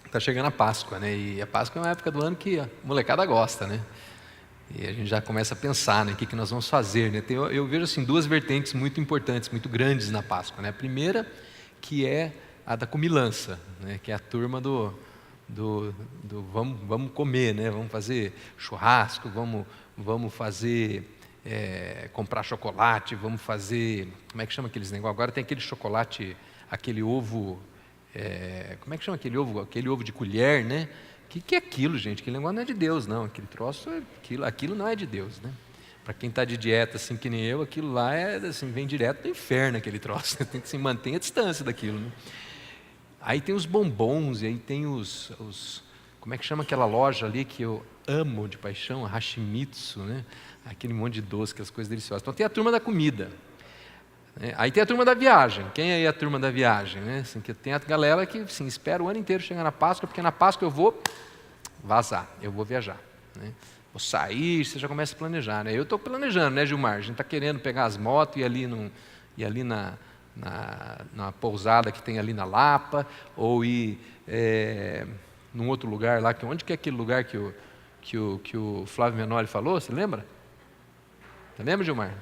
Está chegando a Páscoa, né? E a Páscoa é uma época do ano que a molecada gosta, né? E a gente já começa a pensar, né, o que nós vamos fazer, né? Eu vejo assim duas vertentes muito importantes, muito grandes na Páscoa, né? A primeira, que é a da comilança, né? Que é a turma do vamos comer, né? Vamos fazer churrasco, vamos fazer comprar chocolate, vamos fazer, como é que chama aqueles negócios? Agora tem aquele chocolate, aquele ovo, como é que chama aquele ovo? Aquele ovo de colher, né? Que é aquilo, gente? Aquele negócio não é de Deus, não. Aquele troço, aquilo não é de Deus, né? Para quem está de dieta, assim que nem eu, aquilo lá assim, vem direto do inferno, aquele troço. Tem que se manter a distância daquilo, né? Aí tem os bombons, e aí tem como é que chama aquela loja ali que eu amo de paixão? A Hashimitsu, né? Aquele monte de doce, aquelas coisas deliciosas. Então tem a turma da comida. Aí tem a turma da viagem. Quem aí é a turma da viagem? Né? Assim, que tem a galera que assim, espera o ano inteiro chegar na Páscoa, porque na Páscoa eu vou vazar, eu vou viajar. Né? Vou sair, você já começa a planejar. Né? Eu estou planejando, né, Gilmar? A gente está querendo pegar as motos e ir ali na pousada que tem ali na Lapa, ou ir num outro lugar lá, onde que é aquele lugar que o Flávio Menoli falou, você lembra? Você lembra, Gilmar?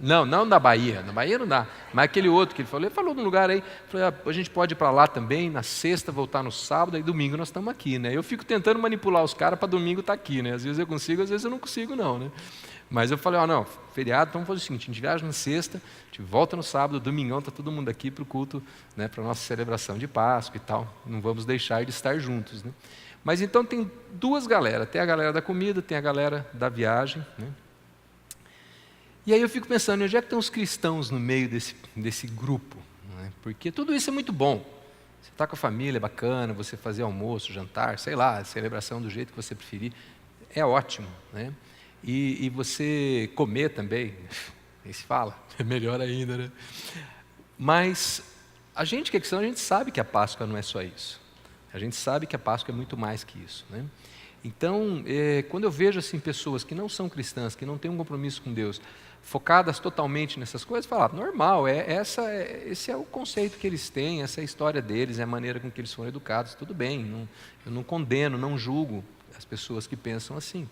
Não da Bahia, na Bahia não dá, mas aquele outro que ele falou num lugar aí, falei, a gente pode ir para lá também, na sexta, voltar no sábado, aí domingo nós estamos aqui, né? Eu fico tentando manipular os caras para domingo estar aqui, né? Às vezes eu consigo, às vezes eu não consigo não, né? Mas eu falei, não, feriado, então vamos fazer o seguinte, a gente viaja na sexta, a gente volta no sábado, domingão está todo mundo aqui para o culto, né, para a nossa celebração de Páscoa e tal, não vamos deixar de estar juntos, né? Mas então tem duas galeras, tem a galera da comida, tem a galera da viagem, né? E aí eu fico pensando, onde é que estão os cristãos no meio desse grupo? Né? Porque tudo isso é muito bom. Você está com a família, é bacana, você fazer almoço, jantar, sei lá, celebração do jeito que você preferir, é ótimo. Né? E você comer também, nem se fala, é melhor ainda. Né? Mas a gente que é cristão, a gente sabe que a Páscoa não é só isso. A gente sabe que a Páscoa é muito mais que isso. Né? Então, quando eu vejo assim, pessoas que não são cristãs, que não têm um compromisso com Deus, focadas totalmente nessas coisas, falar, normal, esse é o conceito que eles têm, essa é a história deles, é a maneira com que eles foram educados, tudo bem, eu não condeno, não julgo as pessoas que pensam assim.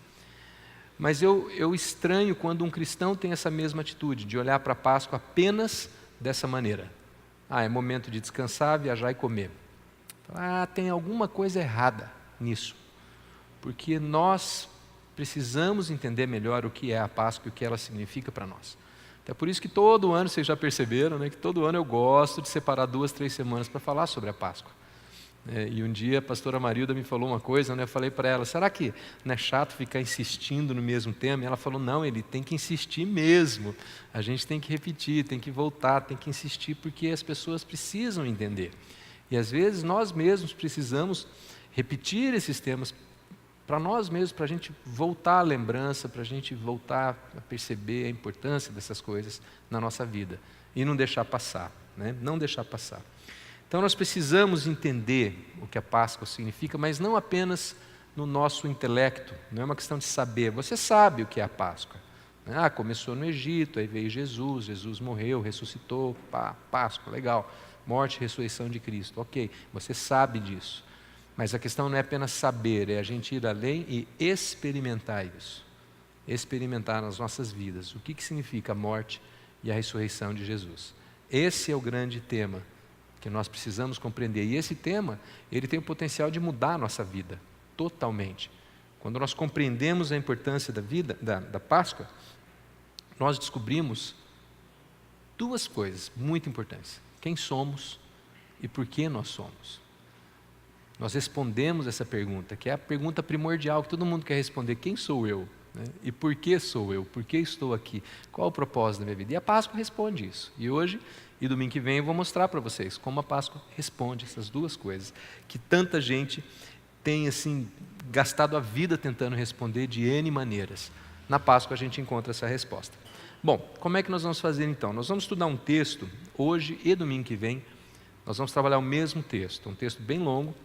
Mas eu estranho quando um cristão tem essa mesma atitude, de olhar para a Páscoa apenas dessa maneira. É momento de descansar, viajar e comer. Tem alguma coisa errada nisso, porque nós precisamos entender melhor o que é a Páscoa e o que ela significa para nós. Até por isso que todo ano, vocês já perceberam, né, que todo ano eu gosto de separar 2, 3 semanas para falar sobre a Páscoa. E um dia a pastora Marilda me falou uma coisa, né, eu falei para ela, será que não é chato ficar insistindo no mesmo tema? E ela falou, não, ele tem que insistir mesmo. A gente tem que repetir, tem que voltar, tem que insistir, porque as pessoas precisam entender. E às vezes nós mesmos precisamos repetir esses temas para nós mesmos, para a gente voltar à lembrança, para a gente voltar a perceber a importância dessas coisas na nossa vida e não deixar passar, né? Não deixar passar. Então nós precisamos entender o que a Páscoa significa, mas não apenas no nosso intelecto, não é uma questão de saber. Você sabe o que é a Páscoa. Começou no Egito, aí veio Jesus morreu, ressuscitou, Páscoa, legal. Morte e ressurreição de Cristo, ok, você sabe disso. Mas a questão não é apenas saber, é a gente ir além e experimentar isso. Experimentar nas nossas vidas o que significa a morte e a ressurreição de Jesus. Esse é o grande tema que nós precisamos compreender. E esse tema, ele tem o potencial de mudar a nossa vida, totalmente. Quando nós compreendemos a importância da Páscoa, nós descobrimos duas coisas muito importantes. Quem somos e por que nós somos. Nós respondemos essa pergunta, que é a pergunta primordial que todo mundo quer responder. Quem sou eu? Né? E por que sou eu? Por que estou aqui? Qual o propósito da minha vida? E a Páscoa responde isso. E hoje, e domingo que vem, eu vou mostrar para vocês como a Páscoa responde essas duas coisas, que tanta gente tem assim, gastado a vida tentando responder de N maneiras. Na Páscoa a gente encontra essa resposta. Bom, como é que nós vamos fazer então? Nós vamos estudar um texto, hoje e domingo que vem, nós vamos trabalhar o mesmo texto, um texto bem longo,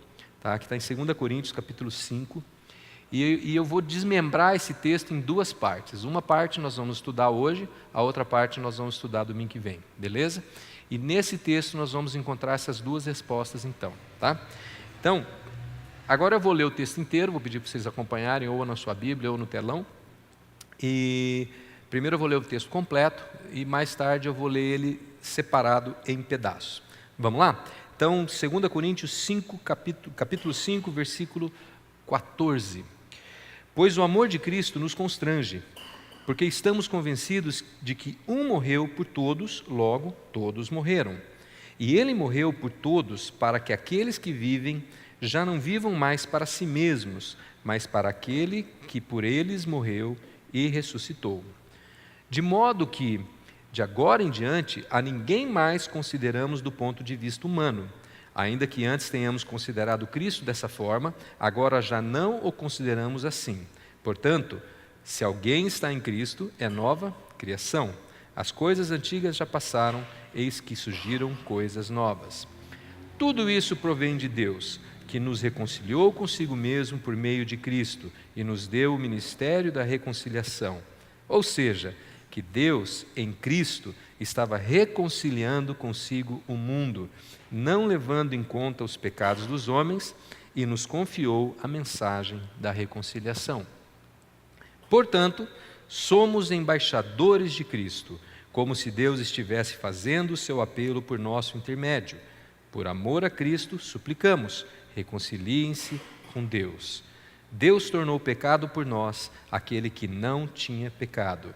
tá? Que está em 2 Coríntios, capítulo 5, e eu vou desmembrar esse texto em duas partes. Uma parte nós vamos estudar hoje, a outra parte nós vamos estudar domingo que vem, beleza? E nesse texto nós vamos encontrar essas duas respostas então, tá? Então, agora eu vou ler o texto inteiro, vou pedir para vocês acompanharem ou na sua Bíblia ou no telão. E primeiro eu vou ler o texto completo e mais tarde eu vou ler ele separado em pedaços. Vamos lá? Então, 2 Coríntios 5, capítulo 5, versículo 14. Pois o amor de Cristo nos constrange, porque estamos convencidos de que um morreu por todos, logo todos morreram. E ele morreu por todos para que aqueles que vivem já não vivam mais para si mesmos, mas para aquele que por eles morreu e ressuscitou. De modo que, de agora em diante, a ninguém mais consideramos do ponto de vista humano. Ainda que antes tenhamos considerado Cristo dessa forma, agora já não o consideramos assim. Portanto, se alguém está em Cristo, é nova criação. As coisas antigas já passaram, eis que surgiram coisas novas. Tudo isso provém de Deus, que nos reconciliou consigo mesmo por meio de Cristo e nos deu o ministério da reconciliação. Ou seja, que Deus, em Cristo, estava reconciliando consigo o mundo, não levando em conta os pecados dos homens, e nos confiou a mensagem da reconciliação. Portanto, somos embaixadores de Cristo, como se Deus estivesse fazendo o seu apelo por nosso intermédio. Por amor a Cristo, suplicamos, reconciliem-se com Deus. Deus tornou pecado por nós aquele que não tinha pecado,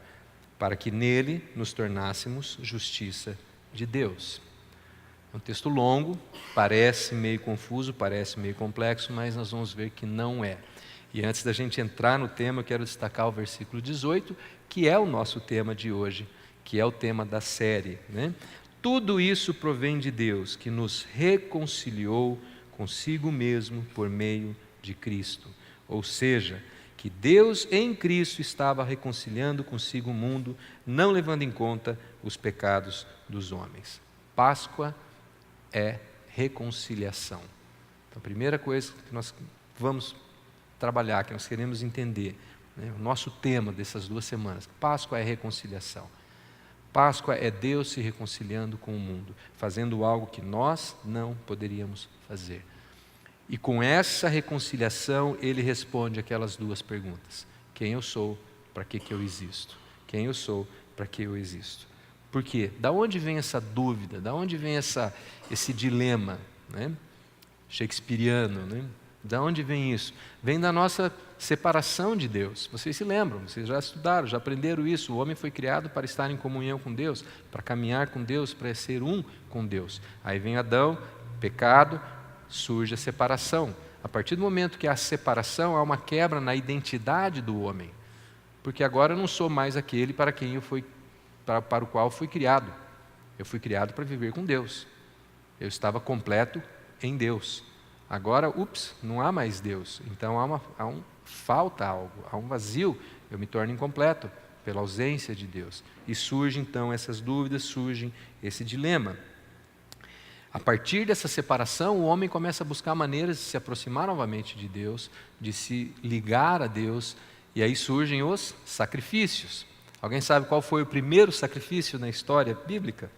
para que nele nos tornássemos justiça de Deus. É um texto longo, parece meio confuso, parece meio complexo, mas nós vamos ver que não é. E antes da gente entrar no tema, eu quero destacar o versículo 18, que é o nosso tema de hoje, que é o tema da série, né? Tudo isso provém de Deus, que nos reconciliou consigo mesmo por meio de Cristo. Ou seja, que Deus em Cristo estava reconciliando consigo o mundo, não levando em conta os pecados dos homens. Páscoa é reconciliação. Então, a primeira coisa que nós vamos trabalhar, que nós queremos entender, né, o nosso tema dessas 2 semanas, Páscoa é reconciliação. Páscoa é Deus se reconciliando com o mundo, fazendo algo que nós não poderíamos fazer. E com essa reconciliação, ele responde aquelas 2 perguntas. Quem eu sou, para que eu existo? Quem eu sou, para que eu existo? Por quê? Da onde vem essa dúvida? Da onde vem esse dilema, né? Shakespeariano, né? Da onde vem isso? Vem da nossa separação de Deus. Vocês se lembram, vocês já estudaram, já aprenderam isso. O homem foi criado para estar em comunhão com Deus, para caminhar com Deus, para ser um com Deus. Aí vem Adão, pecado, surge a separação. A partir do momento que há separação, há uma quebra na identidade do homem. Porque agora eu não sou mais aquele para o qual fui criado. Eu fui criado para viver com Deus. Eu estava completo em Deus. Agora, não há mais Deus. Então falta algo, há um vazio, eu me torno incompleto pela ausência de Deus. E surgem então essas dúvidas, surge esse dilema. A partir dessa separação, o homem começa a buscar maneiras de se aproximar novamente de Deus, de se ligar a Deus, e aí surgem os sacrifícios. Alguém sabe qual foi o primeiro sacrifício na história bíblica?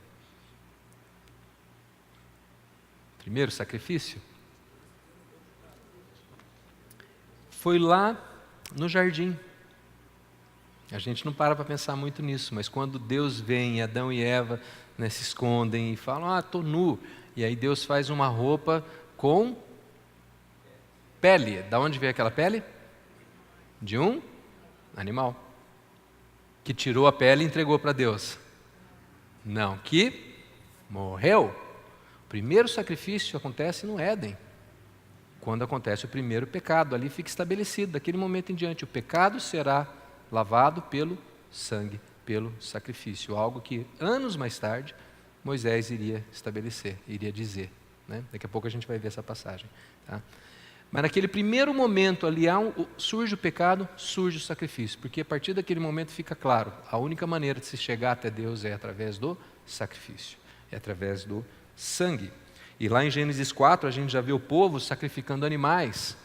Primeiro sacrifício? Foi lá no jardim. A gente não para pensar muito nisso, mas quando Deus vem, Adão e Eva, né, se escondem e falam, estou nu. E aí Deus faz uma roupa com pele. Da onde veio aquela pele? De um animal. Que tirou a pele e entregou para Deus. Não, que morreu. O primeiro sacrifício acontece no Éden. Quando acontece o primeiro pecado, ali fica estabelecido, daquele momento em diante, o pecado será lavado pelo sangue, pelo sacrifício, algo que anos mais tarde Moisés iria estabelecer, iria dizer, né? Daqui a pouco a gente vai ver essa passagem, tá? Mas naquele primeiro momento ali, surge o pecado, surge o sacrifício, porque a partir daquele momento fica claro, a única maneira de se chegar até Deus é através do sacrifício, é através do sangue. E lá em Gênesis 4, a gente já vê o povo sacrificando animais,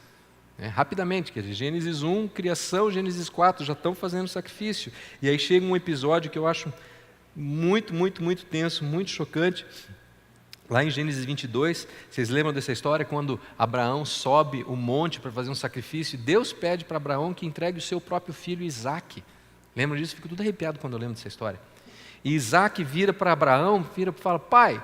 né, rapidamente, quer dizer, Gênesis 1, criação, Gênesis 4, já estão fazendo sacrifício. E aí chega um episódio que eu acho muito, muito, muito tenso, muito chocante. Lá em Gênesis 22, vocês lembram dessa história? Quando Abraão sobe o monte para fazer um sacrifício, Deus pede para Abraão que entregue o seu próprio filho Isaque. Lembram disso? Fico tudo arrepiado quando eu lembro dessa história. E Isaque vira para Abraão, vira e fala: pai,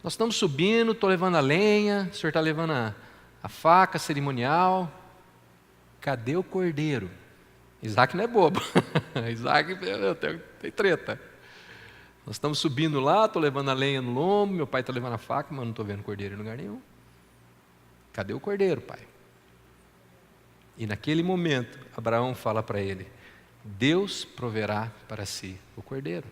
nós estamos subindo, estou levando a lenha, o senhor está levando a faca cerimonial, cadê o cordeiro? Isaque não é bobo, Isaque tem treta. Nós estamos subindo lá, estou levando a lenha no lombo, meu pai está levando a faca, mas não estou vendo cordeiro em lugar nenhum. Cadê o cordeiro, pai? E naquele momento, Abraão fala para ele: Deus proverá para si o cordeiro.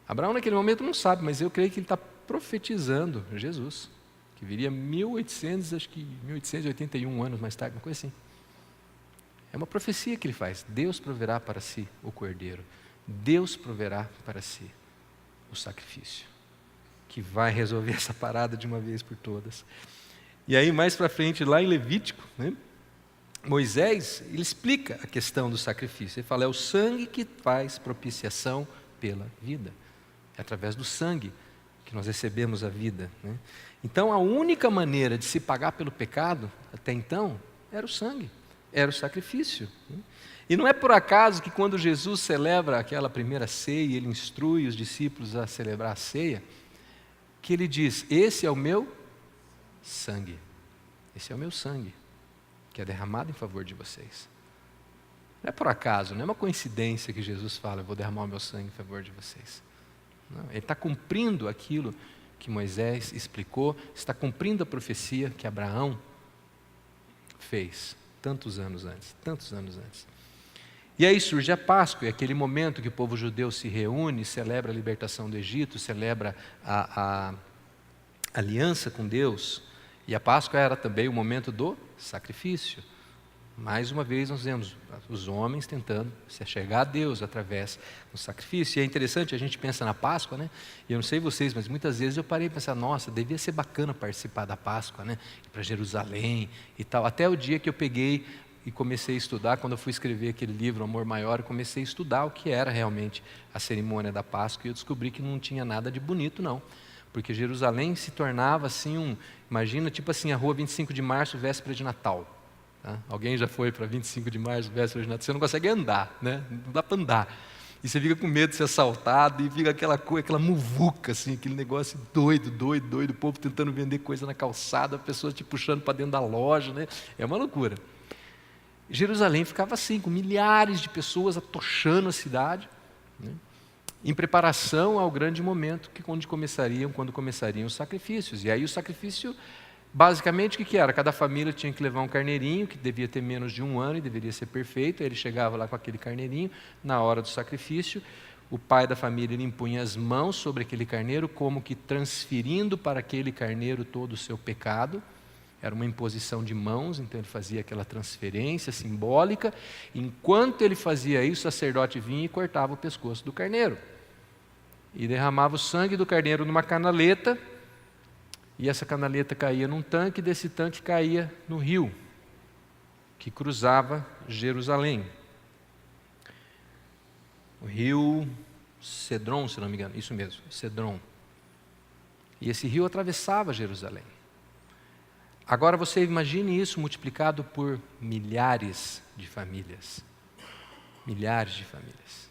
Abraão naquele momento não sabe, mas eu creio que ele está profetizando Jesus, que viria 1881 anos mais tarde, uma coisa assim. É uma profecia que ele faz. Deus proverá para si o cordeiro. Deus proverá para si o sacrifício, que vai resolver essa parada de uma vez por todas. E aí mais para frente, lá em Levítico, né, Moisés, ele explica a questão do sacrifício. Ele fala: é o sangue que faz propiciação pela vida. É através do sangue que nós recebemos a vida, né? Então a única maneira de se pagar pelo pecado, até então, era o sangue, era o sacrifício, né? E não é por acaso que quando Jesus celebra aquela primeira ceia, ele instrui os discípulos a celebrar a ceia, que ele diz: esse é o meu sangue, esse é o meu sangue, que é derramado em favor de vocês. Não é por acaso, não é uma coincidência que Jesus fala: eu vou derramar o meu sangue em favor de vocês. Não, ele está cumprindo aquilo que Moisés explicou, está cumprindo a profecia que Abraão fez tantos anos antes. E aí surge a Páscoa, e aquele momento que o povo judeu se reúne, celebra a libertação do Egito, celebra a aliança com Deus. E a Páscoa era também o momento do sacrifício. Mais uma vez nós vemos os homens tentando se achegar a Deus através do sacrifício. E é interessante, a gente pensa na Páscoa, né? E eu não sei vocês, mas muitas vezes eu parei e pensar: nossa, devia ser bacana participar da Páscoa, né? Ir para Jerusalém e tal. Até o dia que eu peguei e comecei a estudar, quando eu fui escrever aquele livro, Amor Maior, eu comecei a estudar o que era realmente a cerimônia da Páscoa, e eu descobri que não tinha nada de bonito, não. Porque Jerusalém se tornava assim imagina, tipo assim, a rua 25 de março, véspera de Natal. Tá? Alguém já foi para 25 de março, véspera de Natal? Você não consegue andar, né? Não dá para andar. E você fica com medo de ser assaltado, e fica aquela coisa, aquela muvuca, assim, aquele negócio doido, o povo tentando vender coisa na calçada, pessoas te puxando para dentro da loja, né? É uma loucura. Jerusalém ficava assim, com milhares de pessoas atochando a cidade, né, em preparação ao grande momento quando começariam os sacrifícios. E aí o sacrifício, basicamente, o que era? Cada família tinha que levar um carneirinho, que devia ter menos de 1 ano e deveria ser perfeito. Aí ele chegava lá com aquele carneirinho, na hora do sacrifício, o pai da família ele impunha as mãos sobre aquele carneiro, como que transferindo para aquele carneiro todo o seu pecado. Era uma imposição de mãos, então ele fazia aquela transferência simbólica. Enquanto ele fazia isso, o sacerdote vinha e cortava o pescoço do carneiro. E derramava o sangue do carneiro numa canaleta, e essa canaleta caía num tanque, e desse tanque caía no rio, que cruzava Jerusalém. O rio Cedron, se não me engano, isso mesmo, Cedron. E esse rio atravessava Jerusalém. Agora você imagine isso multiplicado por milhares de famílias. Milhares de famílias.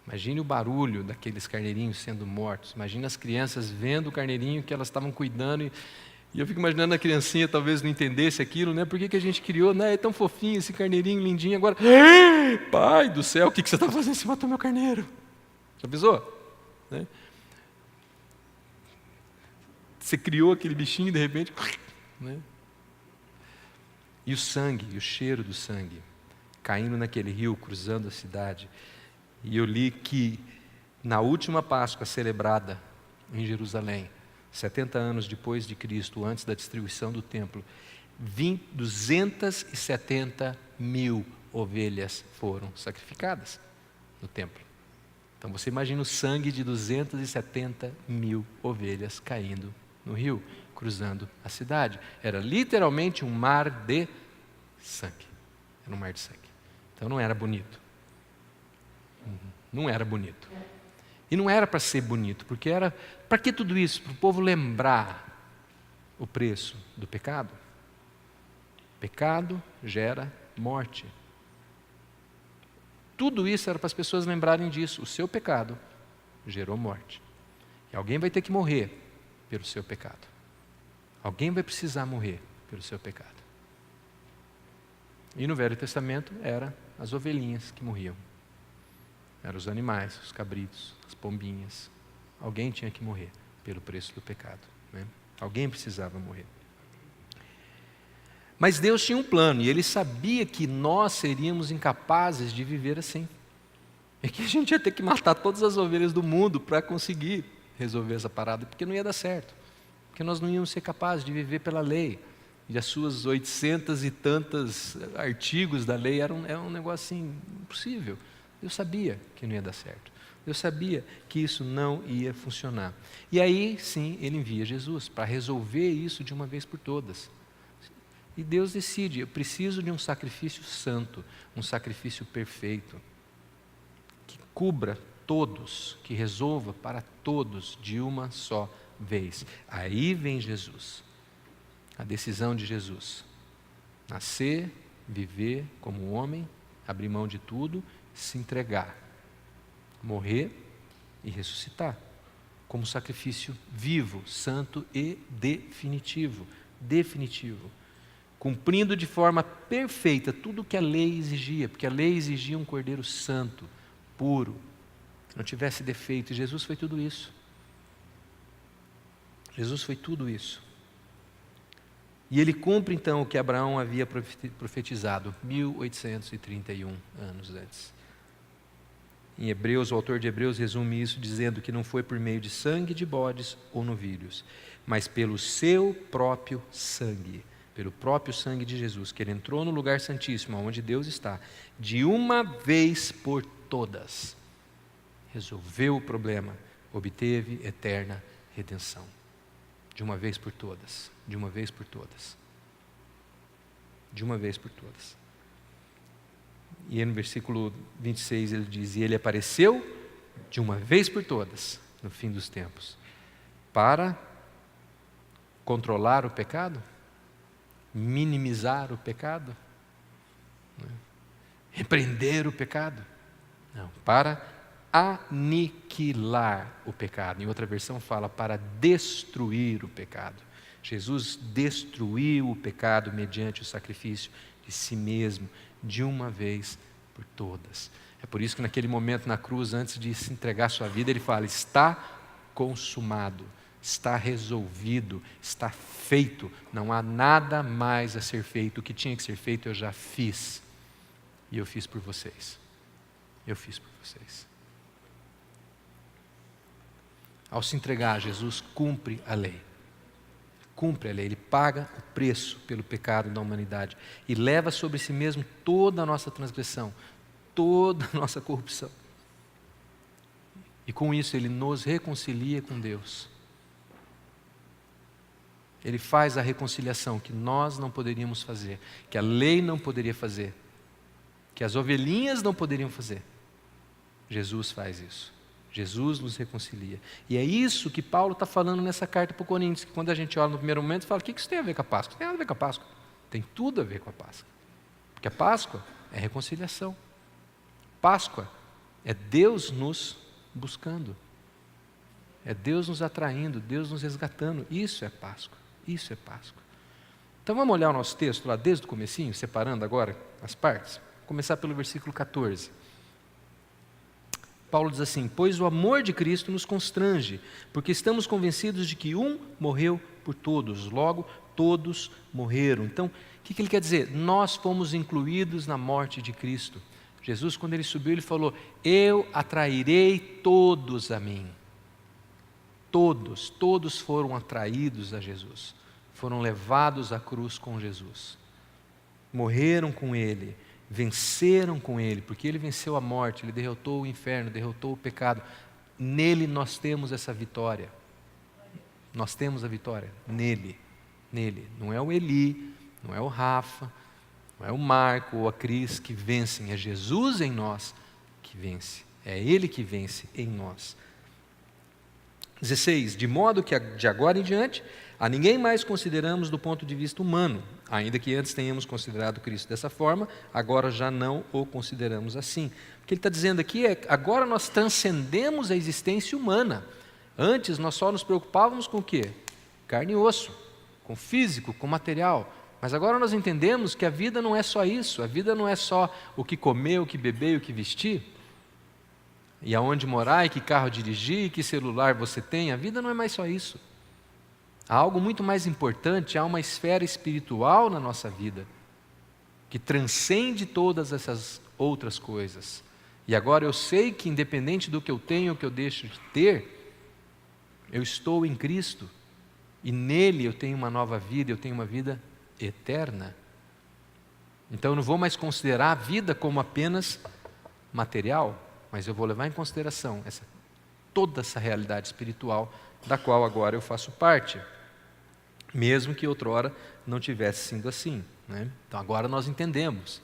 Imagine o barulho daqueles carneirinhos sendo mortos. Imagine as crianças vendo o carneirinho que elas estavam cuidando. E eu fico imaginando a criancinha talvez não entendesse aquilo, né? Por que a gente criou? Né? É tão fofinho esse carneirinho, lindinho. Agora, pai do céu, o que você está fazendo? Você matou meu carneiro. Já pensou? Né? Você criou aquele bichinho e de repente... Né? E o sangue, e o cheiro do sangue, caindo naquele rio, cruzando a cidade. E eu li que na última Páscoa celebrada em Jerusalém, 70 anos depois de Cristo, antes da destruição do templo, 270 mil ovelhas foram sacrificadas no templo. Então você imagina o sangue de 270 mil ovelhas caindo no rio, cruzando a cidade. Era literalmente um mar de sangue. Era um mar de sangue. Então não era bonito. Não era bonito. E não era para ser bonito, porque era... Para que tudo isso? Para o povo lembrar o preço do pecado. Pecado gera morte. Tudo isso era para as pessoas lembrarem disso. O seu pecado gerou morte. E alguém vai ter que morrer pelo seu pecado. Alguém vai precisar morrer pelo seu pecado. E no Velho Testamento eram as ovelhinhas que morriam. Eram os animais, os cabritos, as pombinhas. Alguém tinha que morrer pelo preço do pecado, né? Alguém precisava morrer. Mas Deus tinha um plano e Ele sabia que nós seríamos incapazes de viver assim. E que a gente ia ter que matar todas as ovelhas do mundo para conseguir resolver essa parada, porque não ia dar certo. Porque nós não íamos ser capazes de viver pela lei. E as suas 800 e tantos artigos da lei eram um negócio assim, impossível. Eu sabia que não ia dar certo. Eu sabia que isso não ia funcionar. E aí, sim, Ele envia Jesus para resolver isso de uma vez por todas. E Deus decide, eu preciso de um sacrifício santo, um sacrifício perfeito, que cubra todos, que resolva para todos de uma só vez. Aí vem Jesus, a decisão de Jesus. Nascer, viver como um homem, abrir mão de tudo, se entregar, morrer e ressuscitar, como sacrifício vivo, santo e definitivo. Definitivo. Cumprindo de forma perfeita tudo o que a lei exigia, porque a lei exigia um cordeiro santo, puro, que não tivesse defeito, e Jesus foi tudo isso. Jesus foi tudo isso. E Ele cumpre então o que Abraão havia profetizado, 1831 anos antes. Em Hebreus, o autor de Hebreus resume isso dizendo que não foi por meio de sangue de bodes ou novilhos, mas pelo seu próprio sangue, pelo próprio sangue de Jesus, que Ele entrou no lugar santíssimo, onde Deus está, de uma vez por todas, resolveu o problema, obteve eterna redenção. De uma vez por todas, de uma vez por todas. De uma vez por todas. E aí no versículo 26 ele diz, e Ele apareceu de uma vez por todas, no fim dos tempos, para controlar o pecado, minimizar o pecado, repreender o pecado. Não, para aniquilar o pecado. Em outra versão fala para destruir o pecado. Jesus destruiu o pecado mediante o sacrifício de si mesmo, de uma vez por todas. É por isso que naquele momento na cruz, antes de se entregar a sua vida, Ele fala, está consumado, está resolvido, está feito, não há nada mais a ser feito, o que tinha que ser feito eu já fiz, e eu fiz por vocês, eu fiz por vocês. Ao se entregar, Jesus cumpre a lei, Ele paga o preço pelo pecado da humanidade, e leva sobre si mesmo toda a nossa transgressão, toda a nossa corrupção, e com isso Ele nos reconcilia com Deus. Ele faz a reconciliação que nós não poderíamos fazer, que a lei não poderia fazer, que as ovelhinhas não poderiam fazer. Jesus faz isso. Jesus nos reconcilia. E é isso que Paulo está falando nessa carta para o Coríntios, que quando a gente olha no primeiro momento, fala, o que isso tem a ver com a Páscoa? Não tem nada a ver com a Páscoa. Tem tudo a ver com a Páscoa. Porque a Páscoa é reconciliação. Páscoa é Deus nos buscando. É Deus nos atraindo, Deus nos resgatando. Isso é Páscoa. Isso é Páscoa. Então vamos olhar o nosso texto lá desde o comecinho, separando agora as partes. Vou começar pelo versículo 14. Paulo diz assim, pois o amor de Cristo nos constrange, porque estamos convencidos de que um morreu por todos, logo todos morreram. Então, o que ele quer dizer? Nós fomos incluídos na morte de Cristo. Jesus, quando Ele subiu, Ele falou, eu atrairei todos a mim. Todos foram atraídos a Jesus, foram levados à cruz com Jesus, morreram com Ele, venceram com Ele, porque Ele venceu a morte, Ele derrotou o inferno, derrotou o pecado. Nele nós temos essa vitória, nós temos a vitória, nele, não é o Eli, não é o Rafa, não é o Marco ou a Cris que vencem, é Jesus em nós que vence, é Ele que vence em nós. 16. De modo que de agora em diante, a ninguém mais consideramos do ponto de vista humano, ainda que antes tenhamos considerado Cristo dessa forma, agora já não o consideramos assim. O que ele está dizendo aqui é que agora nós transcendemos a existência humana. Antes nós só nos preocupávamos com o quê? Carne e osso, com físico, com material. Mas agora nós entendemos que a vida não é só isso, a vida não é só o que comer, o que beber e o que vestir, e aonde morar, e que carro dirigir, e que celular você tem. A vida não é mais só isso. Há algo muito mais importante, há uma esfera espiritual na nossa vida, que transcende todas essas outras coisas. E agora eu sei que independente do que eu tenho ou que eu deixo de ter, eu estou em Cristo, e nele eu tenho uma nova vida, eu tenho uma vida eterna. Então eu não vou mais considerar a vida como apenas material, mas eu vou levar em consideração toda essa realidade espiritual da qual agora eu faço parte, mesmo que outrora não tivesse sido assim, né? Então agora nós entendemos.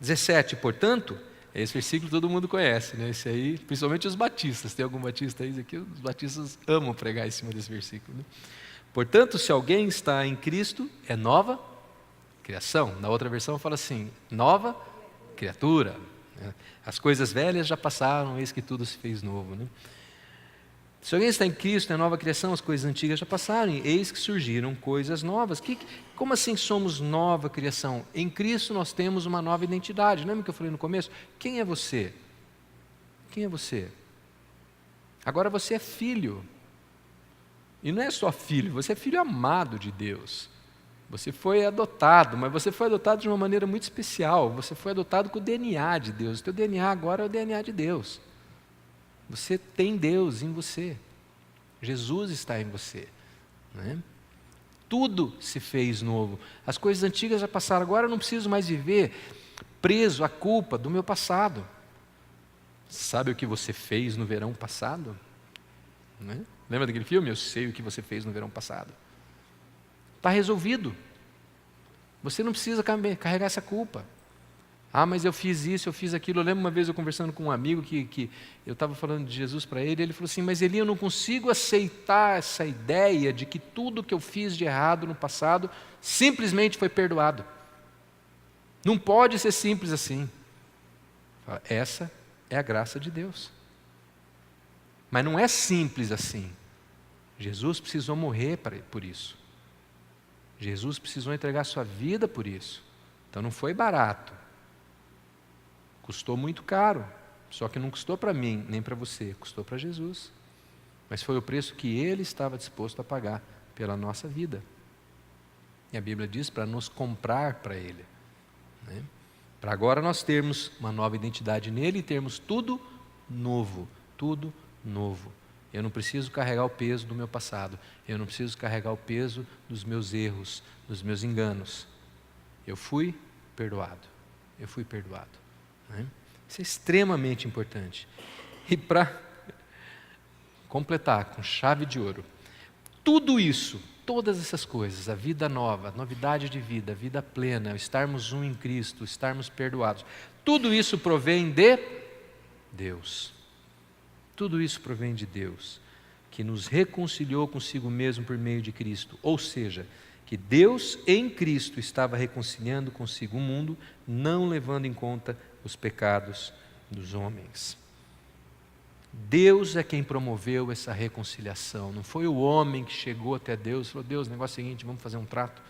17, portanto, esse versículo todo mundo conhece, né? Esse aí, principalmente os batistas. Tem algum batista aí aqui? Os batistas amam pregar em cima desse versículo, né? Portanto, se alguém está em Cristo, é nova criação. Na outra versão fala assim, nova criatura. As coisas velhas já passaram, eis que tudo se fez novo, né? Se alguém está em Cristo, é nova criação, as coisas antigas já passaram, eis que surgiram coisas novas. Como assim somos nova criação? Em Cristo nós temos uma nova identidade. Lembra que eu falei no começo? Quem é você? Quem é você? Agora você é filho. E não é só filho, você é filho amado de Deus. Você foi adotado, mas você foi adotado de uma maneira muito especial. Você foi adotado com o DNA de Deus. O teu DNA agora é o DNA de Deus. Você tem Deus em você. Jesus está em você, né? Tudo se fez novo. As coisas antigas já passaram. Agora eu não preciso mais viver preso à culpa do meu passado. Sabe o que você fez no verão passado? Né? Lembra daquele filme? Eu sei o que você fez no verão passado. Está resolvido. Você não precisa carregar essa culpa. Ah, mas eu fiz isso, eu fiz aquilo. Eu lembro uma vez eu conversando com um amigo que eu estava falando de Jesus para ele, ele falou assim, mas Eli, eu não consigo aceitar essa ideia de que tudo que eu fiz de errado no passado simplesmente foi perdoado. Não pode ser simples assim. Essa é a graça de Deus. Mas não é simples assim. Jesus precisou morrer por isso. Jesus precisou entregar sua vida por isso. Então não foi barato. Custou muito caro. Só que não custou para mim, nem para você. Custou para Jesus. Mas foi o preço que Ele estava disposto a pagar pela nossa vida. E a Bíblia diz para nos comprar para Ele, né? Para agora nós termos uma nova identidade nele e termos tudo novo. Tudo novo. Eu não preciso carregar o peso do meu passado. Eu não preciso carregar o peso dos meus erros, dos meus enganos. Eu fui perdoado. Eu fui perdoado, né? Isso é extremamente importante. E para completar com chave de ouro, tudo isso, todas essas coisas, a vida nova, a novidade de vida, a vida plena, estarmos um em Cristo, estarmos perdoados, tudo isso provém de Deus. Tudo isso provém de Deus, que nos reconciliou consigo mesmo por meio de Cristo. Ou seja, que Deus em Cristo estava reconciliando consigo o mundo, não levando em conta os pecados dos homens. Deus é quem promoveu essa reconciliação. Não foi o homem que chegou até Deus e falou, Deus, o negócio é o seguinte, vamos fazer um trato.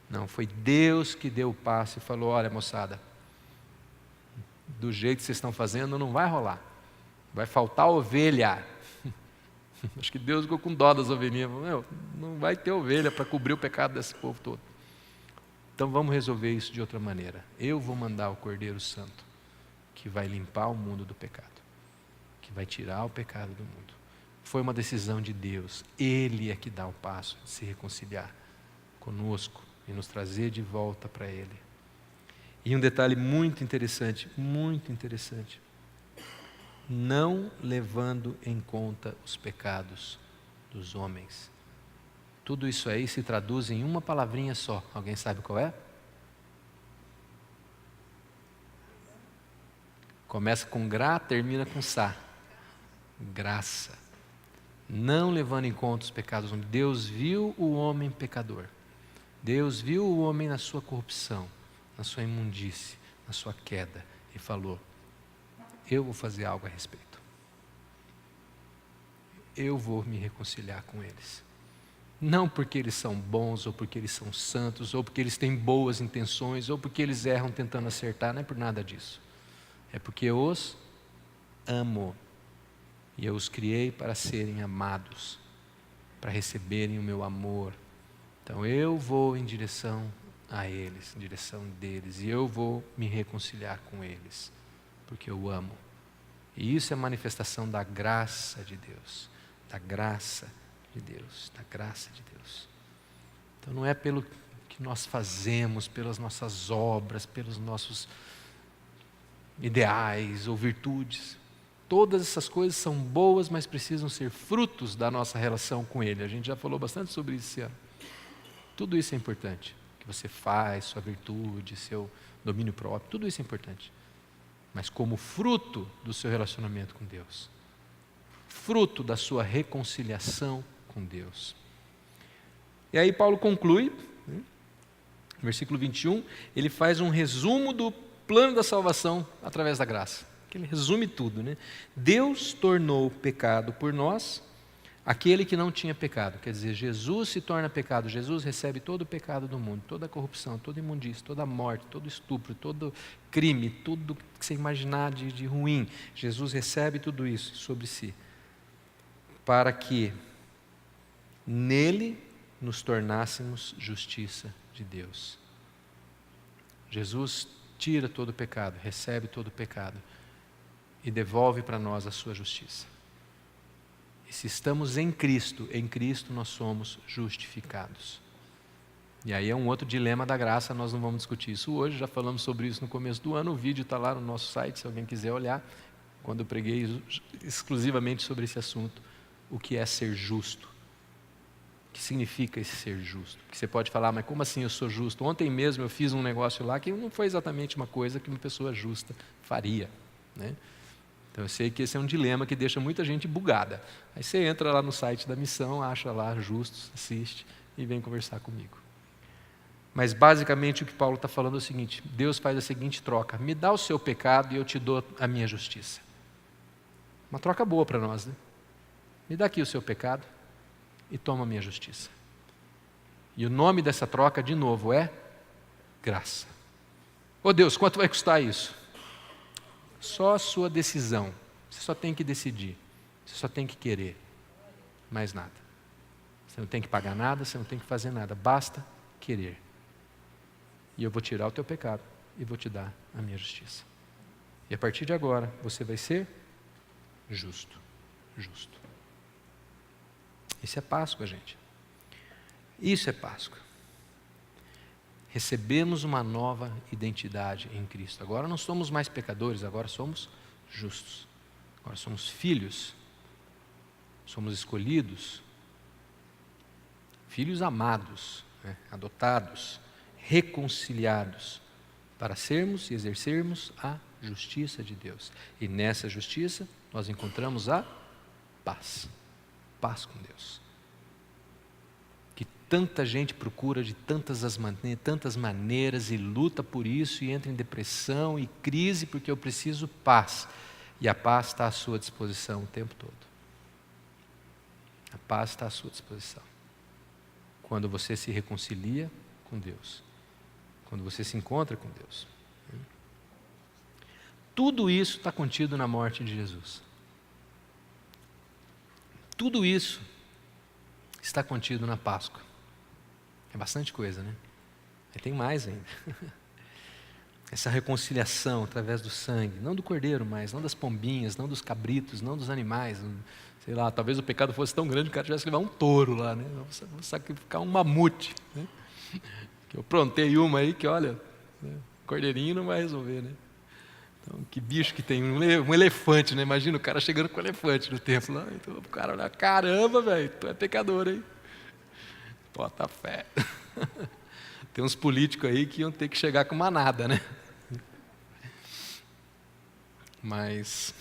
Não, foi Deus que deu o passo e falou, olha moçada, do jeito que vocês estão fazendo não vai rolar. Vai faltar ovelha. Acho que Deus ficou com dó das ovelhinhas. Não vai ter ovelha para cobrir o pecado desse povo todo. Então vamos resolver isso de outra maneira. Eu vou mandar o Cordeiro Santo, que vai limpar o mundo do pecado, que vai tirar o pecado do mundo. Foi uma decisão de Deus. Ele é que dá o passo de se reconciliar conosco e nos trazer de volta para Ele. E um detalhe muito interessante, não levando em conta os pecados dos homens. Tudo isso aí se traduz em uma palavrinha só. Alguém sabe qual é? Começa com gra, termina com sa. Graça. não levando em conta os pecados. Deus viu o homem pecador. Deus viu o homem na sua corrupção, na sua imundície, na sua queda, e falou: eu vou fazer algo a respeito. Eu vou me reconciliar com eles. Não porque eles são bons, ou porque eles são santos, ou porque eles têm boas intenções, ou porque eles erram tentando acertar, não é por nada disso. É porque eu os amo. E eu os criei para serem amados, para receberem o meu amor. Então eu vou em direção a eles, em direção deles, e eu vou me reconciliar com eles, porque eu amo. E isso é manifestação da graça de Deus, da graça de Deus, da graça de Deus. Então não é pelo que nós fazemos, pelas nossas obras, pelos nossos ideais ou virtudes. Todas essas coisas são boas, mas precisam ser frutos da nossa relação com Ele. A gente já falou bastante sobre isso esse ano. Tudo isso é importante. O que você faz, sua virtude, seu domínio próprio, tudo isso é importante. Mas como fruto do seu relacionamento com Deus. Fruto da sua reconciliação com Deus. E aí Paulo conclui, no versículo 21, ele faz um resumo do plano da salvação através da graça. Que ele resume tudo, né? Deus tornou pecado por nós aquele que não tinha pecado. Quer dizer, Jesus se torna pecado. Jesus recebe todo o pecado do mundo, toda a corrupção, toda a imundície, toda a morte, todo o estupro, todo crime, tudo que você imaginar de ruim. Jesus recebe tudo isso sobre si, para que nele nos tornássemos justiça de Deus. Jesus tira todo o pecado, recebe todo o pecado e devolve para nós a sua justiça. E se estamos em Cristo nós somos justificados. E aí é um outro dilema da graça, nós não vamos discutir isso hoje, já falamos sobre isso no começo do ano, o vídeo está lá no nosso site, se alguém quiser olhar, quando eu preguei exclusivamente sobre esse assunto, o que é ser justo. O que significa esse ser justo? Porque você pode falar, mas como assim eu sou justo? Ontem mesmo eu fiz um negócio lá que não foi exatamente uma coisa que uma pessoa justa faria, né? Então eu sei que esse é um dilema que deixa muita gente bugada. Aí você entra lá no site da missão, acha lá justos, assiste e vem conversar comigo. Mas basicamente o que Paulo está falando é o seguinte: Deus faz a seguinte troca: me dá o seu pecado e eu te dou a minha justiça. Uma troca boa para nós, né? Me dá aqui o seu pecado e toma a minha justiça. E o nome dessa troca, de novo, é graça. Ô Deus, quanto vai custar isso? Só a sua decisão. Você só tem que decidir. Você só tem que querer. Mais nada. Você não tem que pagar nada, você não tem que fazer nada. Basta querer. E eu vou tirar o teu pecado e vou te dar a minha justiça. E a partir de agora, você vai ser justo. Justo. Isso é Páscoa, gente. Isso é Páscoa. Recebemos uma nova identidade em Cristo. Agora não somos mais pecadores, agora somos justos. Agora somos filhos. Somos escolhidos. Filhos amados, né? Adotados, reconciliados, para sermos e exercermos a justiça de Deus. E nessa justiça nós encontramos a paz. Paz com Deus. Que tanta gente procura de tantas maneiras e luta por isso e entra em depressão e crise porque eu preciso paz. E a paz está à sua disposição o tempo todo. A paz está à sua disposição. Quando você se reconcilia com Deus. Quando você se encontra com Deus. Tudo isso está contido na morte de Jesus. Tudo isso está contido na Páscoa. É bastante coisa, né? E tem mais ainda. Essa reconciliação através do sangue, não do cordeiro mais, não das pombinhas, não dos cabritos, não dos animais. Sei lá, talvez o pecado fosse tão grande que o cara tivesse que levar um touro lá, né? Vou sacrificar um mamute, né? Que eu prontei uma aí que, olha, né? Cordeirinho não vai resolver, né? Então, que bicho que tem, um elefante, né? Imagina o cara chegando com o elefante no templo lá. Então, o cara olha, caramba, velho, tu é pecador, hein? Bota fé. Tem uns políticos aí que iam ter que chegar com manada, né? Mas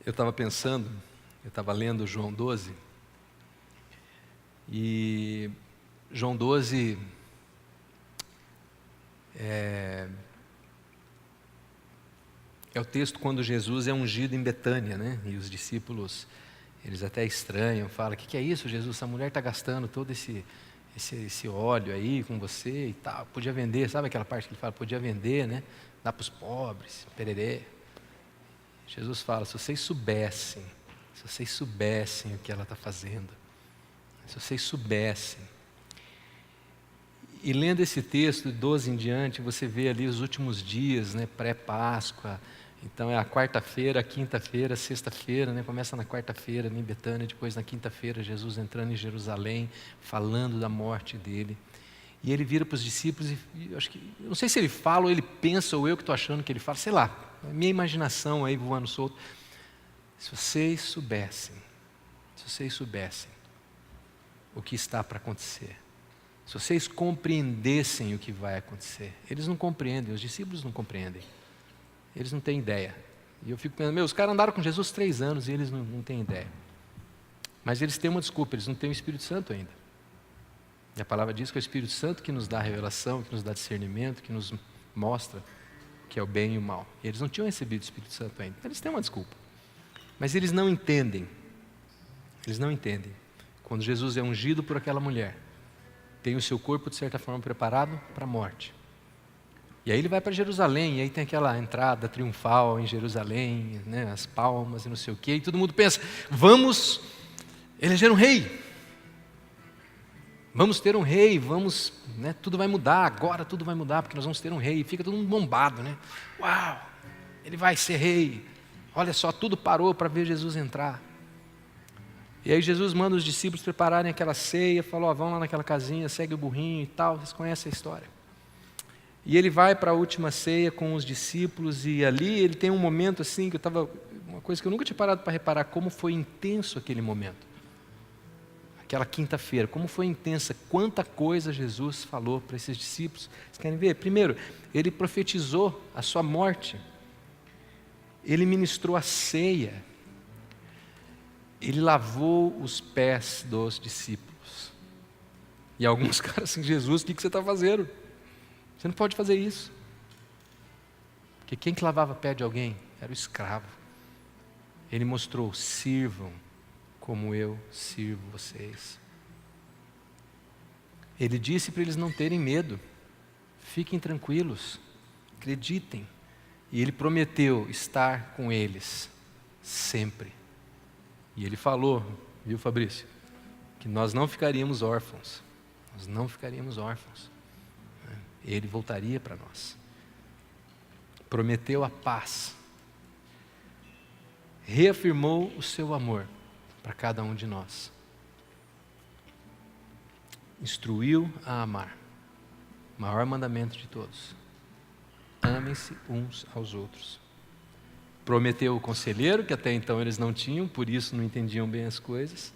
Eu estava pensando, eu estava lendo João 12, e João 12 é o texto quando Jesus é ungido em Betânia, né? E os discípulos, eles até estranham, falam: o que é isso, Jesus? Essa mulher está gastando todo esse óleo aí com você e tal, podia vender, sabe aquela parte que ele fala, podia vender, né? Dar para os pobres, pererê. Jesus fala: se vocês soubessem o que ela está fazendo, se vocês soubessem. E lendo esse texto, 12 em diante, você vê ali os últimos dias, né, pré-Páscoa. Então é a quarta-feira, a quinta-feira, a sexta-feira, né, começa na quarta-feira em Betânia, depois na quinta-feira Jesus entrando em Jerusalém, falando da morte dele. E ele vira para os discípulos e eu não sei se ele fala ou ele pensa, ou eu que estou achando que ele fala, sei lá, é minha imaginação aí voando solto. Se vocês soubessem o que está para acontecer, se vocês compreendessem o que vai acontecer. Eles não compreendem, os discípulos não compreendem. Eles não têm ideia. E eu fico pensando, os caras andaram com Jesus 3 anos e eles não têm ideia. Mas eles têm uma desculpa, eles não têm o Espírito Santo ainda. E a palavra diz que é o Espírito Santo que nos dá a revelação, que nos dá discernimento, que nos mostra o que é o bem e o mal. E eles não tinham recebido o Espírito Santo ainda. Então eles têm uma desculpa. Mas eles não entendem. Eles não entendem. Quando Jesus é ungido por aquela mulher, tem o seu corpo, de certa forma, preparado para a morte. E aí ele vai para Jerusalém, e aí tem aquela entrada triunfal em Jerusalém, né, as palmas e não sei o quê, e todo mundo pensa, vamos eleger um rei. Vamos ter um rei, né, tudo vai mudar, agora tudo vai mudar, porque nós vamos ter um rei. E fica todo mundo bombado, né? Uau, ele vai ser rei. Olha só, tudo parou para ver Jesus entrar. E aí Jesus manda os discípulos prepararem aquela ceia, falou, vão lá naquela casinha, segue o burrinho e tal, vocês conhecem a história. E ele vai para a última ceia com os discípulos, e ali ele tem um momento assim, uma coisa que eu nunca tinha parado para reparar, como foi intenso aquele momento. Aquela quinta-feira, como foi intensa, quanta coisa Jesus falou para esses discípulos. Vocês querem ver? Primeiro, ele profetizou a sua morte, ele ministrou a ceia, ele lavou os pés dos discípulos. E alguns caras assim, Jesus, o que você está fazendo? Você não pode fazer isso. Porque quem que lavava pé de alguém era o escravo. Ele mostrou, sirvam como eu sirvo vocês. Ele disse para eles não terem medo. Fiquem tranquilos, acreditem. E ele prometeu estar com eles sempre. E ele falou, viu, Fabrício, que nós não ficaríamos órfãos. Nós não ficaríamos órfãos. Ele voltaria para nós. Prometeu a paz. Reafirmou o seu amor para cada um de nós. Instruiu a amar. Maior mandamento de todos. Amem-se uns aos outros. Prometeu o conselheiro, que até então eles não tinham, por isso não entendiam bem as coisas.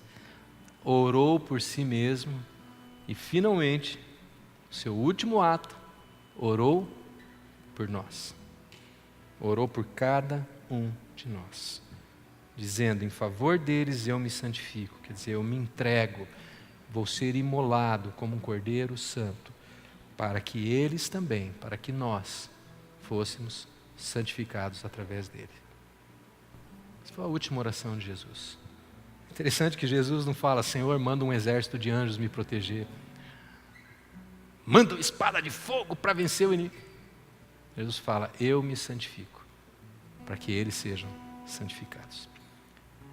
Orou por si mesmo e finalmente, seu último ato, orou por nós. Orou por cada um de nós. Dizendo, em favor deles eu me santifico, quer dizer, eu me entrego, vou ser imolado como um cordeiro santo, para que eles também, para que nós fôssemos santificados através dele. Essa foi a última oração de Jesus. Interessante que Jesus não fala, Senhor, manda um exército de anjos me proteger. Manda uma espada de fogo para vencer o inimigo. Jesus fala, eu me santifico, para que eles sejam santificados.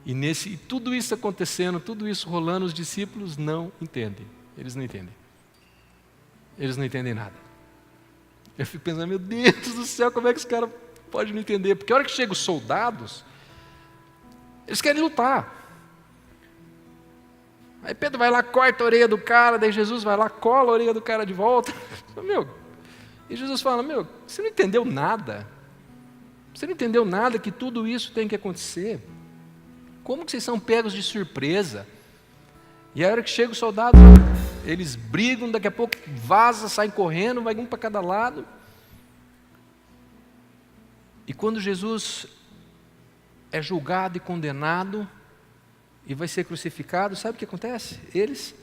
E tudo isso acontecendo, tudo isso rolando, os discípulos não entendem. Eles não entendem. Eles não entendem nada. Eu fico pensando, meu Deus do céu, como é que esse cara pode não entender? Porque a hora que chegam os soldados, eles querem lutar. Aí Pedro vai lá, corta a orelha do cara, daí Jesus vai lá, cola a orelha do cara de volta. E Jesus fala, você não entendeu nada. Você não entendeu nada que tudo isso tem que acontecer. Como que vocês são pegos de surpresa? E a hora que chega os soldados, eles brigam, daqui a pouco vaza, saem correndo, vai um para cada lado. E quando Jesus é julgado e condenado e vai ser crucificado, sabe o que acontece? Eles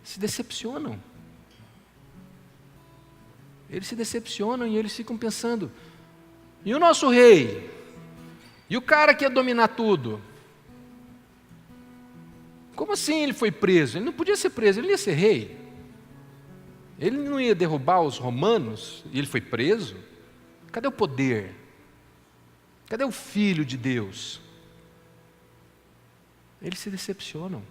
se decepcionam. Eles se decepcionam e eles ficam pensando, e o nosso rei? E o cara que ia dominar tudo? Como assim ele foi preso? Ele não podia ser preso, ele ia ser rei. Ele não ia derrubar os romanos e ele foi preso? Cadê o poder? Cadê o Filho de Deus? Eles se decepcionam.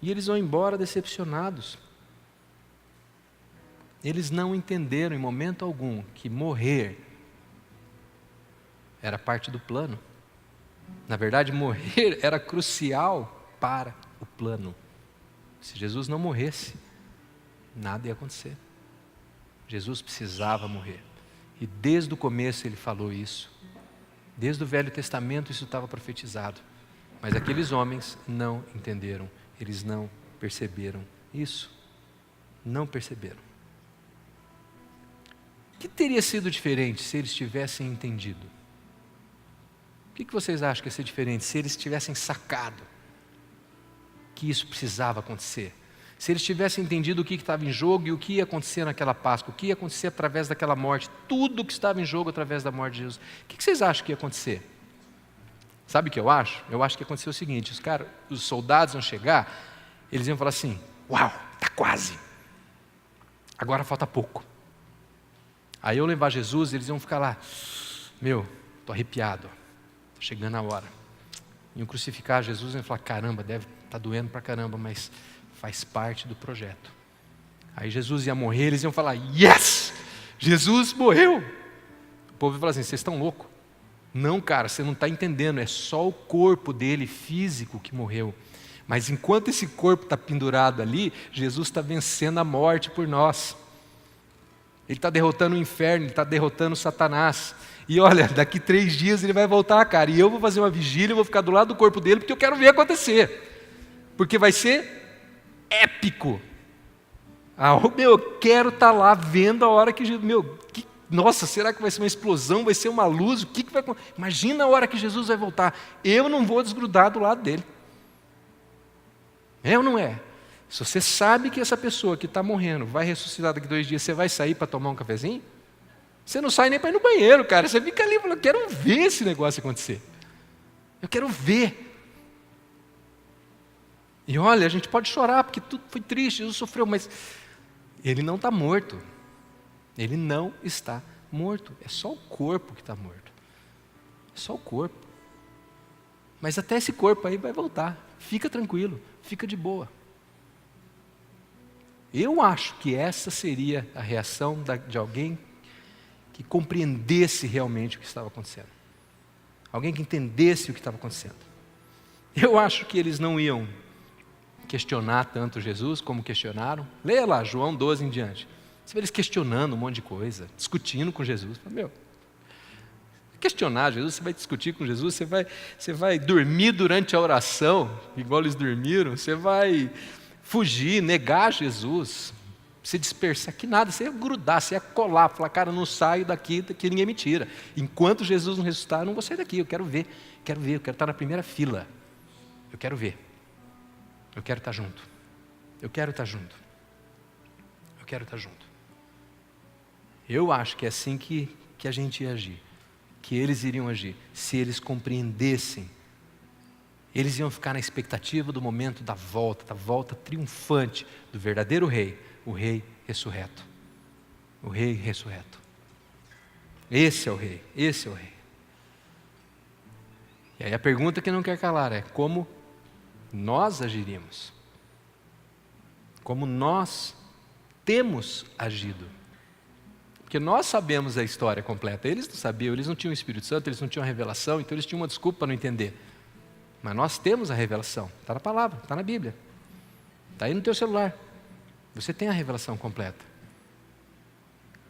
E eles vão embora decepcionados. Eles não entenderam em momento algum que morrer era parte do plano. Na verdade, morrer era crucial para o plano. Se Jesus não morresse, nada ia acontecer. Jesus precisava morrer. E desde o começo ele falou isso. Desde o Velho Testamento isso estava profetizado. Mas aqueles homens não entenderam. Eles não perceberam isso. Não perceberam. O que teria sido diferente se eles tivessem entendido? O que vocês acham que ia ser diferente se eles tivessem sacado que isso precisava acontecer? Se eles tivessem entendido o que estava em jogo e o que ia acontecer naquela Páscoa, o que ia acontecer através daquela morte, tudo que estava em jogo através da morte de Jesus, o que vocês acham que ia acontecer? Sabe o que eu acho? Eu acho que ia acontecer o seguinte, os soldados iam chegar, eles iam falar assim, uau, está quase, agora falta pouco. Aí eu levar Jesus, eles iam ficar lá, estou arrepiado, está chegando a hora. Iam crucificar Jesus e iam falar, caramba, deve estar doendo pra caramba, mas faz parte do projeto. Aí Jesus ia morrer, eles iam falar, yes, Jesus morreu. O povo ia falar assim, vocês estão loucos? Não, cara, você não está entendendo, é só o corpo dele físico que morreu. Mas enquanto esse corpo está pendurado ali, Jesus está vencendo a morte por nós. Ele está derrotando o inferno, ele está derrotando Satanás. E olha, daqui 3 dias ele vai voltar, cara. E eu vou fazer uma vigília, eu vou ficar do lado do corpo dele, porque eu quero ver acontecer. Porque vai ser épico. Eu quero estar lá vendo a hora que... nossa, será que vai ser uma explosão? Vai ser uma luz? O que vai acontecer? Imagina a hora que Jesus vai voltar. Eu não vou desgrudar do lado dele. É ou não é? Se você sabe que essa pessoa que está morrendo vai ressuscitar daqui 2 dias, você vai sair para tomar um cafezinho? Você não sai nem para ir no banheiro, cara. Você fica ali e fala, eu quero ver esse negócio acontecer. Eu quero ver. E olha, a gente pode chorar, porque tudo foi triste, Jesus sofreu, mas ele não está morto. Ele não está morto. É só o corpo que está morto. É só o corpo. Mas até esse corpo aí vai voltar. Fica tranquilo, fica de boa. Eu acho que essa seria a reação de alguém que compreendesse realmente o que estava acontecendo. Alguém que entendesse o que estava acontecendo. Eu acho que eles não iam questionar tanto Jesus como questionaram. Leia lá, João 12 em diante. Você vê eles questionando um monte de coisa, discutindo com Jesus. Questionar Jesus, você vai discutir com Jesus, você vai dormir durante a oração, igual eles dormiram, você vai fugir, negar Jesus, se dispersar, que nada, você ia grudar, você ia colar, falar, cara, eu não saio daqui que ninguém me tira. Enquanto Jesus não ressuscitar, eu não vou sair daqui, eu quero ver, eu quero estar na primeira fila. Eu quero ver. Eu quero estar junto. Eu quero estar junto. Eu quero estar junto. Eu acho que é assim que a gente ia agir, que eles iriam agir, se eles compreendessem. Eles iam ficar na expectativa do momento da volta triunfante do verdadeiro rei, o rei ressurreto. O rei ressurreto. Esse é o rei, esse é o rei. E aí a pergunta que não quer calar é, como nós agiríamos? Como nós temos agido? Porque nós sabemos a história completa, eles não sabiam, eles não tinham o Espírito Santo, eles não tinham a revelação, então eles tinham uma desculpa para não entender. Mas nós temos a revelação, está na palavra, está na Bíblia, está aí no teu celular, você tem a revelação completa.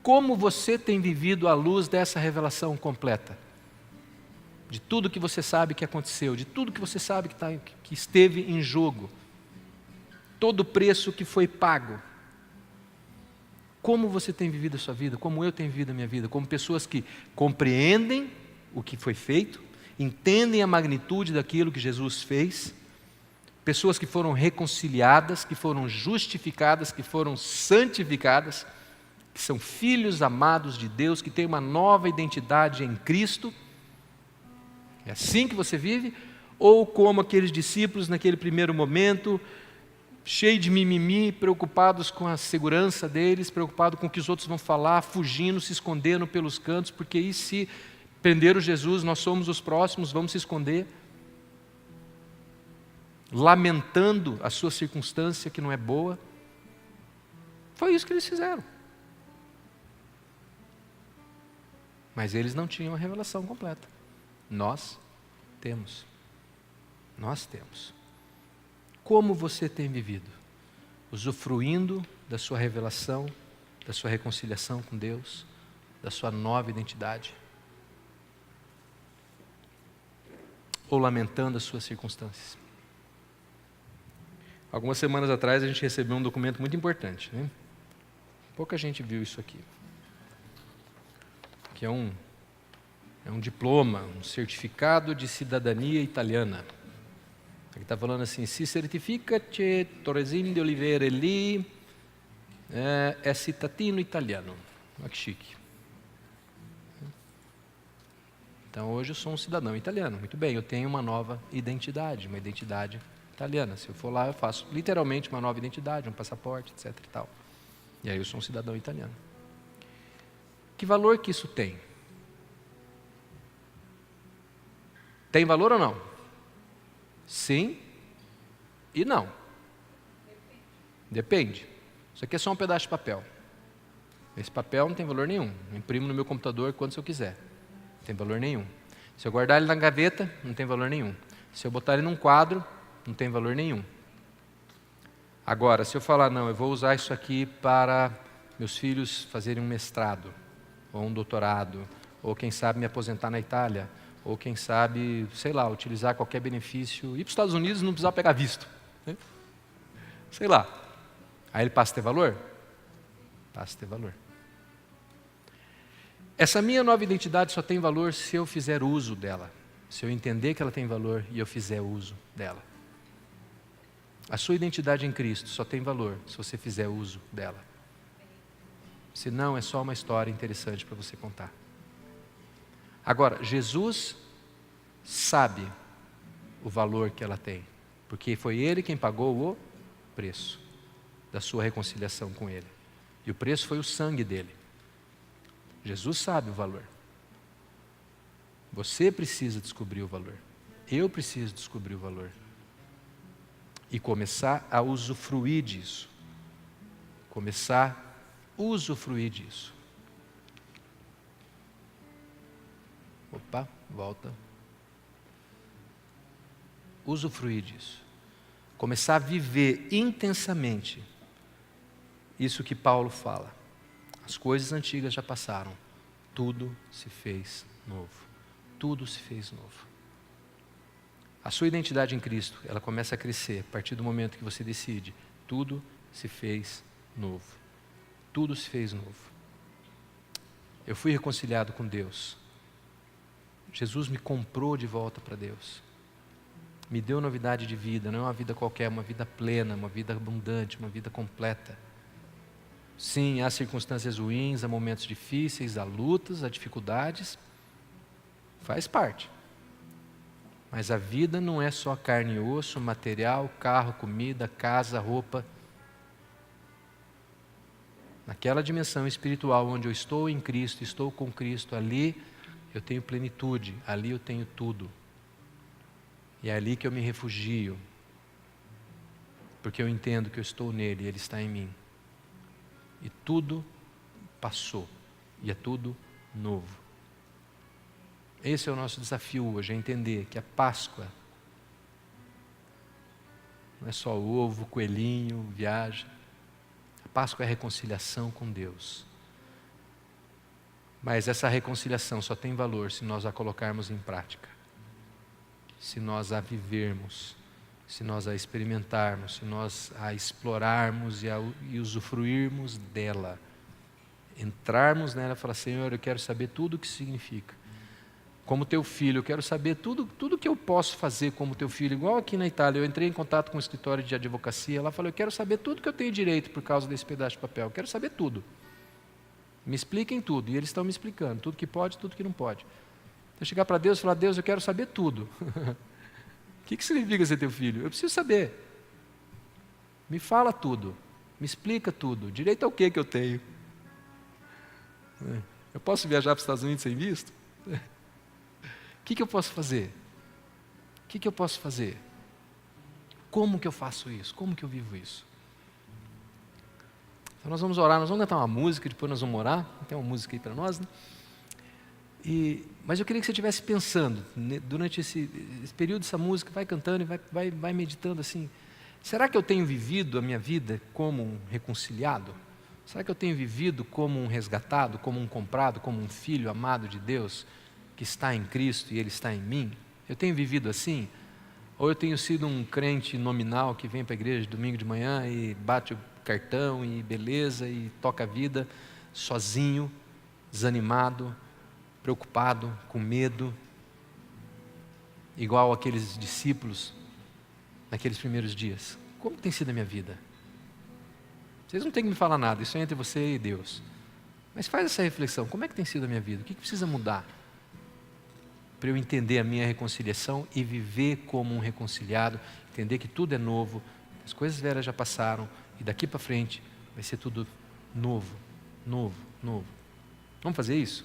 Como você tem vivido à luz dessa revelação completa? De tudo que você sabe que aconteceu, de tudo que você sabe que esteve em jogo, todo o preço que foi pago. Como você tem vivido a sua vida, como eu tenho vivido a minha vida, como pessoas que compreendem o que foi feito, entendem a magnitude daquilo que Jesus fez, pessoas que foram reconciliadas, que foram justificadas, que foram santificadas, que são filhos amados de Deus, que têm uma nova identidade em Cristo. É assim que você vive? Ou como aqueles discípulos naquele primeiro momento, cheios de mimimi, preocupados com a segurança deles, preocupados com o que os outros vão falar, fugindo, se escondendo pelos cantos, porque e se prenderam Jesus, nós somos os próximos, vamos se esconder, lamentando a sua circunstância que não é boa. Foi isso que eles fizeram. Mas eles não tinham a revelação completa. Nós temos. Nós temos. Como você tem vivido? Usufruindo da sua revelação, da sua reconciliação com Deus, da sua nova identidade? Ou lamentando as suas circunstâncias? Algumas semanas atrás a gente recebeu um documento muito importante, né? Pouca gente viu isso aqui. Que é um diploma, um certificado de cidadania italiana. Aqui está falando assim, si certifica che Torresini de Oliveira lì é cittadino italiano. Olha que chique. Então hoje eu sou um cidadão italiano. Muito bem, eu tenho uma nova identidade, uma identidade italiana. Se eu for lá, eu faço literalmente uma nova identidade, um passaporte, etc. e tal. E aí eu sou um cidadão italiano. Que valor que isso tem? Tem valor ou não? Sim e não. Depende. Isso aqui é só um pedaço de papel. Esse papel não tem valor nenhum. Eu imprimo no meu computador quando eu quiser. Não tem valor nenhum. Se eu guardar ele na gaveta, não tem valor nenhum. Se eu botar ele num quadro, não tem valor nenhum. Agora, se eu falar, não, eu vou usar isso aqui para meus filhos fazerem um mestrado, ou um doutorado, ou quem sabe me aposentar na Itália, ou quem sabe, sei lá, utilizar qualquer benefício, ir para os Estados Unidos e não precisar pegar visto, né? Sei lá. Aí ele passa a ter valor? Passa a ter valor. Essa minha nova identidade só tem valor se eu fizer uso dela, se eu entender que ela tem valor e eu fizer uso dela. A sua identidade em Cristo só tem valor se você fizer uso dela. Senão é só uma história interessante para você contar. Agora, Jesus sabe o valor que ela tem, porque foi Ele quem pagou o preço da sua reconciliação com Ele. E o preço foi o sangue dele. Jesus sabe o valor. Você precisa descobrir o valor. Eu preciso descobrir o valor. E começar a usufruir disso. Começar a usufruir disso. Opa, volta. Usufruir disso. Começar a viver intensamente isso que Paulo fala. As coisas antigas já passaram. Tudo se fez novo. Tudo se fez novo. A sua identidade em Cristo, ela começa a crescer a partir do momento que você decide. Tudo se fez novo. Tudo se fez novo. Eu fui reconciliado com Deus. Jesus me comprou de volta para Deus. Me deu novidade de vida, não é uma vida qualquer, uma vida plena, uma vida abundante, uma vida completa. Sim, há circunstâncias ruins, há momentos difíceis, há lutas, há dificuldades. Faz parte. Mas a vida não é só carne e osso, material, carro, comida, casa, roupa. Naquela dimensão espiritual onde eu estou em Cristo, estou com Cristo, ali eu tenho plenitude, ali eu tenho tudo. E é ali que eu me refugio, porque eu entendo que eu estou nele e ele está em mim. E tudo passou, e é tudo novo. Esse é o nosso desafio hoje, é entender que a Páscoa não é só ovo, coelhinho, viagem. A Páscoa é a reconciliação com Deus. Mas essa reconciliação só tem valor se nós a colocarmos em prática. Se nós a vivermos, se nós a experimentarmos, se nós a explorarmos e usufruirmos dela. Entrarmos nela e falar, Senhor, eu quero saber tudo o que significa. como teu filho, eu quero saber tudo que eu posso fazer como teu filho. Igual aqui na Itália, eu entrei em contato com um escritório de advocacia, lá falou, eu quero saber tudo que eu tenho direito por causa desse pedaço de papel, eu quero saber tudo. Me expliquem tudo, e eles estão me explicando, tudo que pode, tudo que não pode. Então chegar para Deus e falar, Deus, eu quero saber tudo. O que significa ser teu filho? Eu preciso saber. Me fala tudo, me explica tudo, direito ao que eu tenho? Eu posso viajar para os Estados Unidos sem visto? O que eu posso fazer? O que eu posso fazer? Como que eu faço isso? Como que eu vivo isso? Então nós vamos orar, nós vamos cantar uma música, depois nós vamos orar. Tem uma música aí para nós, né? Mas eu queria que você estivesse pensando, durante esse período dessa música, vai cantando e vai meditando assim, será que eu tenho vivido a minha vida como um reconciliado? Será que eu tenho vivido como um resgatado, como um comprado, como um filho amado de Deus, que está em Cristo e Ele está em mim? Eu tenho vivido assim? Ou eu tenho sido um crente nominal que vem para a igreja de domingo de manhã e bate o cartão e beleza e toca a vida sozinho, desanimado, preocupado, com medo, igual aqueles discípulos naqueles primeiros dias? Como tem sido a minha vida? Vocês não têm que me falar nada, isso é entre você e Deus. Mas faz essa reflexão, como é que tem sido a minha vida? O que precisa mudar para eu entender a minha reconciliação e viver como um reconciliado, entender que tudo é novo, as coisas velhas já passaram e daqui para frente vai ser tudo novo, novo, novo. Vamos fazer isso?